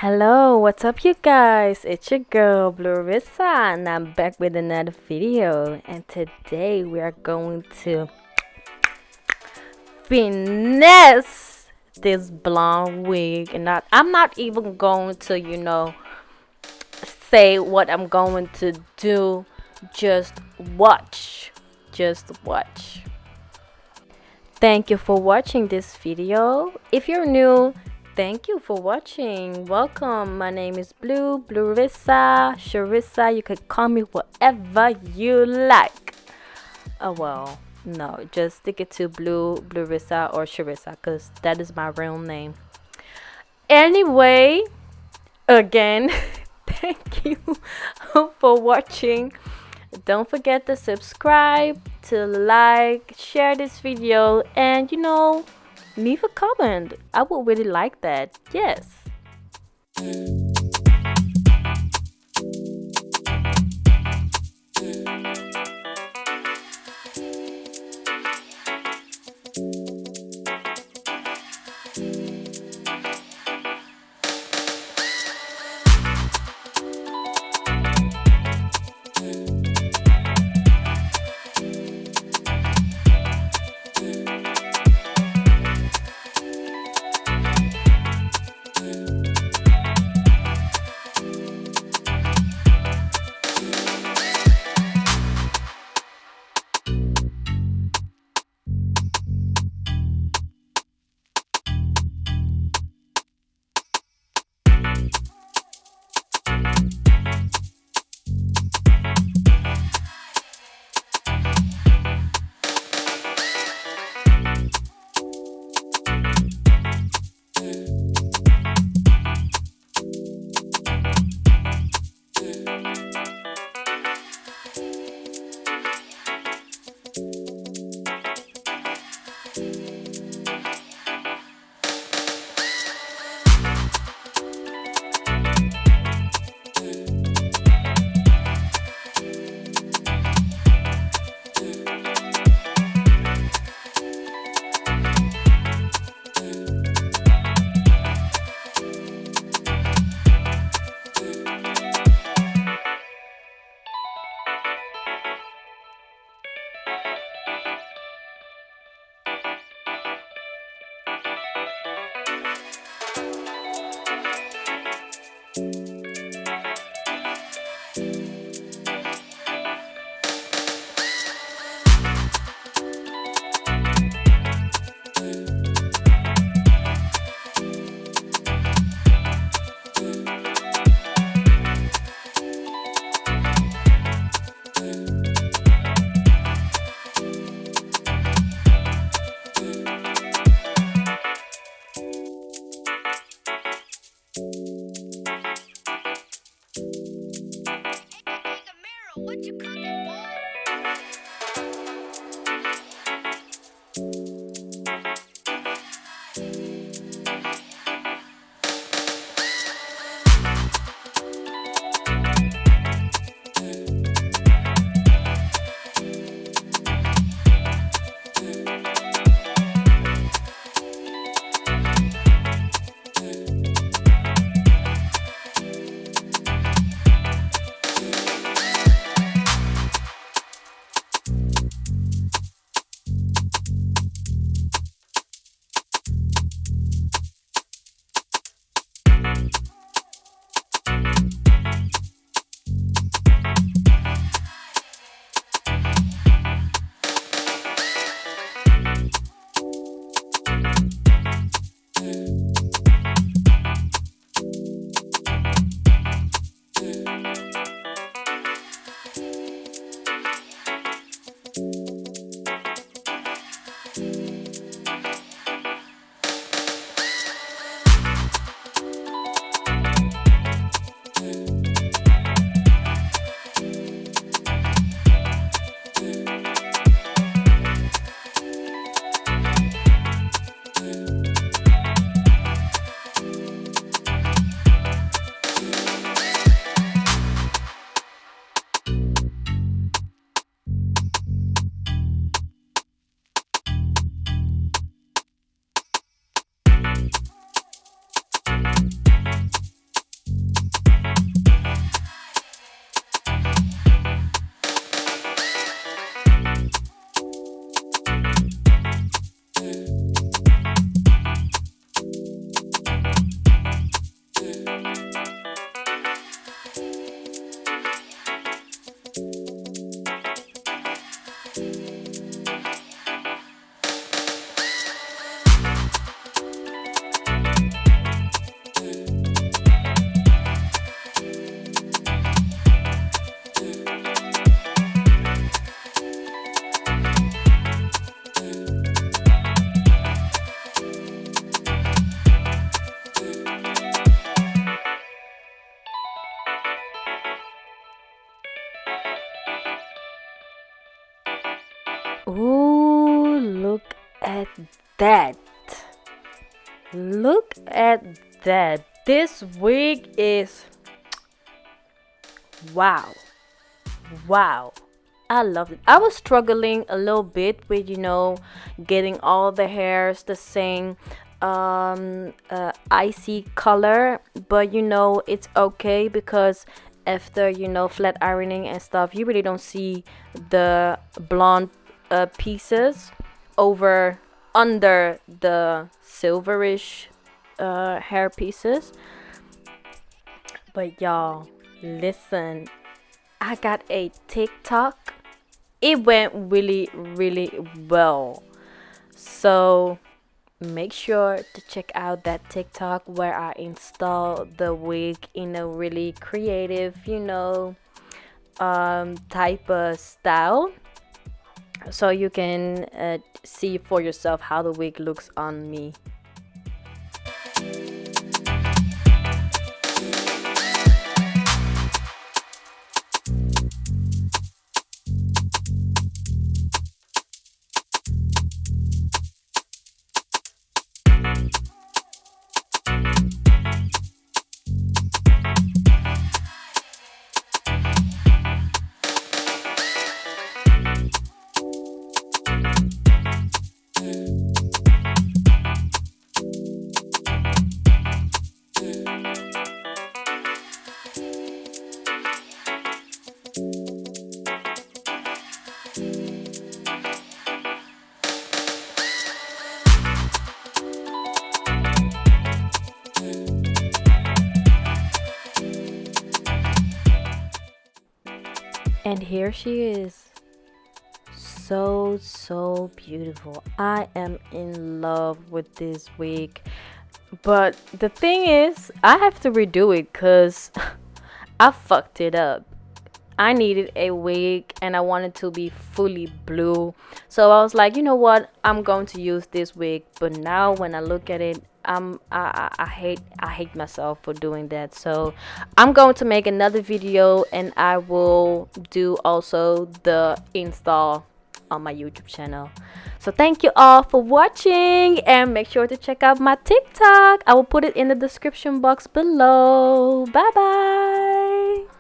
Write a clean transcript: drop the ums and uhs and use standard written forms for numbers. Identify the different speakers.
Speaker 1: Hello, what's up, you guys? It's your girl Bluerissa, and I'm back with another video. And today we are going to finesse this blonde wig. And I'm not even going to, say what I'm going to do. Just watch. Just watch. Thank you for watching this video. If you're new, thank you for watching. Welcome. My name is Bluerissa, Sharissa. You can call me whatever you like. Oh well, no, just stick it to Bluerissa or Sharissa, because that is my real name. Anyway, again, thank you for watching. Don't forget to subscribe, to like, share this video, and leave a comment. I would really like that. Yes.
Speaker 2: What you cooking, boy?
Speaker 1: Ooh, look at that. Look at that. This wig is wow. Wow. I love it. I was struggling a little bit with, getting all the hairs the same icy color, but it's okay because after flat ironing and stuff, you really don't see the blonde pieces over under the silverish hair pieces. But y'all, listen, I got a TikTok. It went really, really well. So make sure to check out that TikTok where I install the wig in a really creative, type of style. So you can see for yourself how the wig looks on me. And here she is. So beautiful. I am in love with this wig. But the thing is, I have to redo it because I fucked it up. I needed a wig and I wanted to be fully blue. So I was like, you know what? I'm going to use this wig. But now when I look at it, I hate myself for doing that. So I'm going to make another video and I will do also the install on my YouTube channel. So thank you all for watching and make sure to check out my TikTok. I will put it in the description box below. Bye bye.